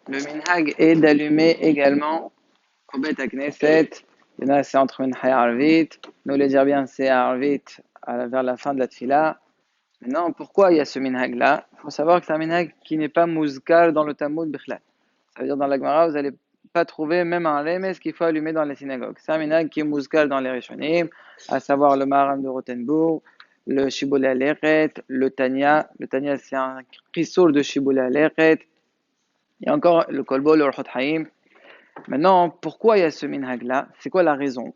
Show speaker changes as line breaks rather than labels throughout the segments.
Le minhag est d'allumer également au Bet Knesset. Il y en a, c'est entre Minhag et Arvit. Nous, les dire bien, c'est Arvit vers la fin de la Tfila. Maintenant, pourquoi il y a ce minhag-là? Il faut savoir que c'est un minhag qui n'est pas mouzkar dans le Talmud Bichlal. Ça veut dire dans la Gemara, vous n'allez pas trouver même un remes qu'il faut allumer dans les synagogues. C'est un minhag qui est mouzkar dans les Rishonim, à savoir le Maharam de Rothenburg, le Shibbolei Alechet, le Tanya. Le Tanya, c'est un crisol de Shibbolei Alechet. Il y a encore le Kolbo, le Orchot Haïm. Maintenant, pourquoi il y a ce minhag-là? C'est quoi la raison?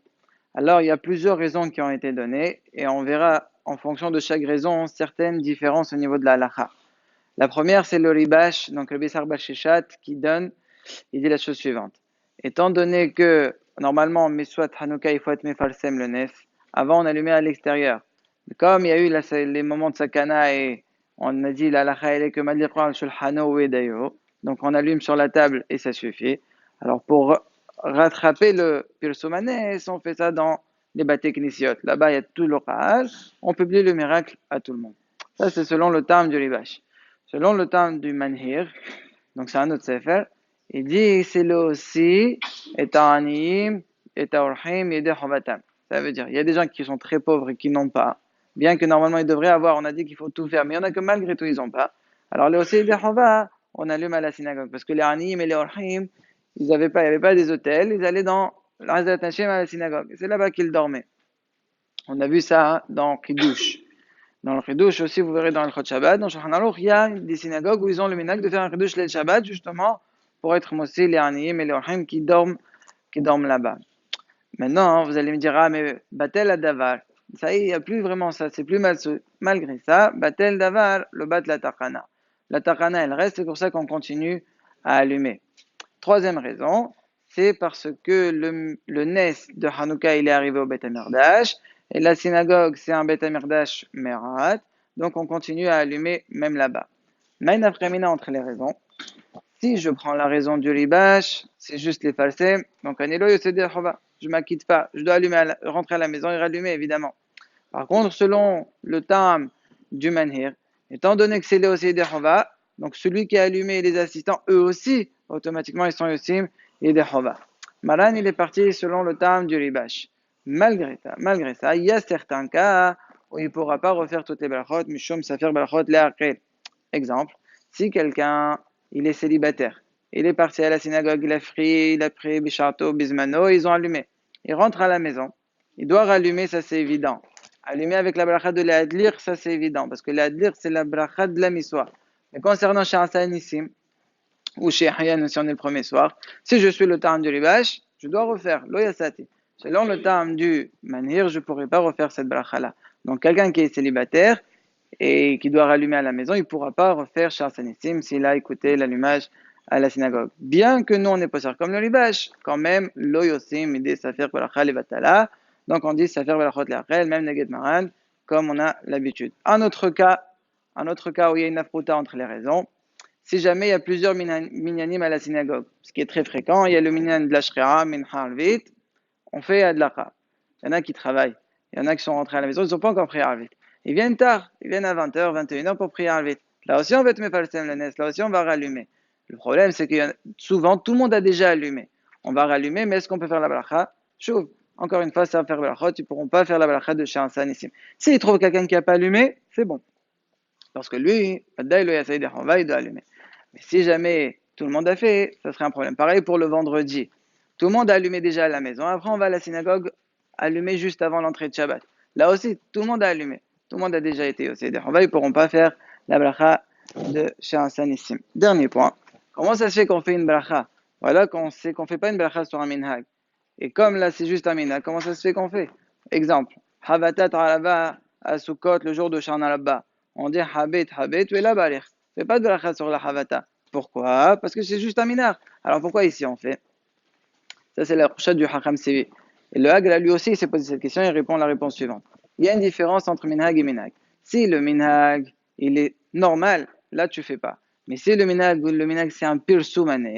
Alors, il y a plusieurs raisons qui ont été données et on verra en fonction de chaque raison certaines différences au niveau de la halakha. La première, c'est le ribash, donc le Bissar Basheshat, qui donne, il dit la chose suivante. Étant donné que, normalement, Meswat Hanouka, il faut être Mefarsem le Nes, avant on allumait à l'extérieur. Comme il y a eu les moments de Sakana et on a dit la halakha elle est que Maliqran Shulhano Wedayo, donc on allume sur la table et ça suffit. Alors pour rattraper le Pirsomanes, on fait ça dans les Baté Knisiyot. Là-bas, il y a tout le Qa'al, on publie le miracle à tout le monde. Ça, c'est selon le terme du Ribash. Selon le terme du Manhir, donc c'est un autre sefer, il dit c'est le aussi, et ta'aniyim, et ta'orhim, et chovatam. Ça veut dire, il y a des gens qui sont très pauvres et qui n'ont pas, bien que normalement ils devraient avoir, on a dit qu'il faut tout faire, mais il y en a que malgré tout ils n'ont pas. Alors les aussi, des chova, on allume à la synagogue, parce que les aniyim et les orhim, ils avaient pas, il n'y avait pas des hôtels, ils allaient dans l'Azat Hashem à la synagogue. C'est là-bas qu'ils dormaient. On a vu ça dans Kiddush. Dans le Kiddush aussi, vous verrez dans le Chot Shabbat, dans Shulchan Aruch, il y a des synagogues où ils ont le minhag de faire un Kiddush le Shabbat, justement, pour être aussi les Aniyim et les Orhim qui dorment là-bas. Maintenant, vous allez me dire, ah, mais Batel Adavar, ça y est, il n'y a plus vraiment ça, c'est plus mal. Malgré ça, Batel Davar, le bat la Takana. La Takana, elle reste, c'est pour ça qu'on continue à allumer. Troisième raison, c'est parce que le Nes de Hanouka, il est arrivé au Beth Amidash, et la synagogue, c'est un Beth Amidash Merat, donc on continue à allumer même là-bas. Maïn Afremina entre les raisons. Si je prends la raison du Ribash, c'est juste les falsés, donc Anilo Yosede Chova, je ne m'acquitte pas, je dois rentrer à la maison et rallumer évidemment. Par contre, selon le tam du Manhir, étant donné que c'est les Yosede Chova, donc celui qui a allumé et les assistants, eux aussi, automatiquement ils sont Yosim et des Chova. Maran, il est parti selon le tam du Ribash. Malgré ça, il y a certains cas où il ne pourra pas refaire toutes les brachot, mishum safir brachot le'akel. Exemple, si quelqu'un, il est célibataire, il est parti à la synagogue, il a pris Bisharto, Bismano, ils ont allumé. Il rentre à la maison, il doit rallumer, ça c'est évident. Allumer avec la bracha de l'adlir, ça c'est évident, parce que l'adlir c'est la bracha de la miswa. Mais concernant chez Hassanissim, ou chez Hayan si on est le premier soir, si je suis le terme du ribash, je dois refaire l'oyasati. Selon le terme du manhir, je ne pourrai pas refaire cette bracha-là. Donc quelqu'un qui est célibataire et qui doit rallumer à la maison, il ne pourra pas refaire Shar Sanissim s'il a écouté l'allumage à la synagogue. Bien que nous on n'est pas sûr comme le ribash, quand même, l'oyosim, idée safer bracha levatala, donc on dit safer brachot le'achel, même neged maran, comme on a l'habitude. Un autre cas où il y a une afrouta entre les raisons, si jamais il y a plusieurs minyanim à la synagogue, ce qui est très fréquent, il y a le minyan de la shri'a, mincha alvit, on fait adlacha. Il y en a qui travaillent, il y en a qui sont rentrés à la maison, ils ne sont pas encore prié alvit. Ils viennent tard, ils viennent à 20h, 21h pour prier alvit. Là aussi on va te mettre le nes, là aussi on va rallumer. Le problème c'est que souvent tout le monde a déjà allumé. On va rallumer, mais est-ce qu'on peut faire la bracha? Chouv, encore une fois, ça va faire la bracha, ils ne pourront pas faire la bracha de Shansan ici. S'ils trouvent quelqu'un qui n'a pas allumé, c'est bon. Parce que lui, il doit allumer. Mais si jamais tout le monde a fait, ça serait un problème. Pareil pour le vendredi. Tout le monde a allumé déjà à la maison. Après, on va à la synagogue allumer juste avant l'entrée de Shabbat. Là aussi, tout le monde a allumé. Tout le monde a déjà été au Seder. Ils ne pourront pas faire la bracha de Sanissim. Dernier point. Comment ça se fait qu'on fait une bracha? Voilà qu'on sait qu'on ne fait pas une bracha sur un minhag. Et comme là, c'est juste un minhag, comment ça se fait qu'on fait? Exemple. Havatat alaba à Sukkot le jour de Shana Rabba. On dit habet, ou la balir. Fais pas de bracha sur la havata. Pourquoi? Parce que c'est juste un minhag. Alors pourquoi ici on fait? Ça, c'est la couchette du Hakam Sevi. Et le Hag, lui aussi, il s'est posé cette question, il répond la réponse suivante. Il y a une différence entre minhag et minhag. Si le minhag, il est normal, là, tu fais pas. Mais si le minhag, c'est un pur soumanes,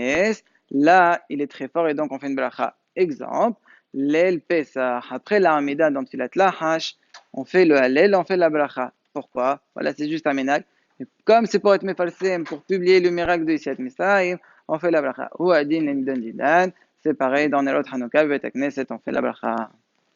là, il est très fort et donc on fait une bracha. Exemple, l'el Pesach, après la Hamida dans Filat Lahash, on fait le Hallel, on fait la bracha. Pourquoi? Voilà, c'est juste un minhag. Et comme c'est pour être mefarsim, pour publier le miracle de Yetziat Mitzrayim, on fait la bracha. Ou adin lemidon didan, c'est pareil dans Nerot Hanouka, Bet Knesset, on fait la bracha.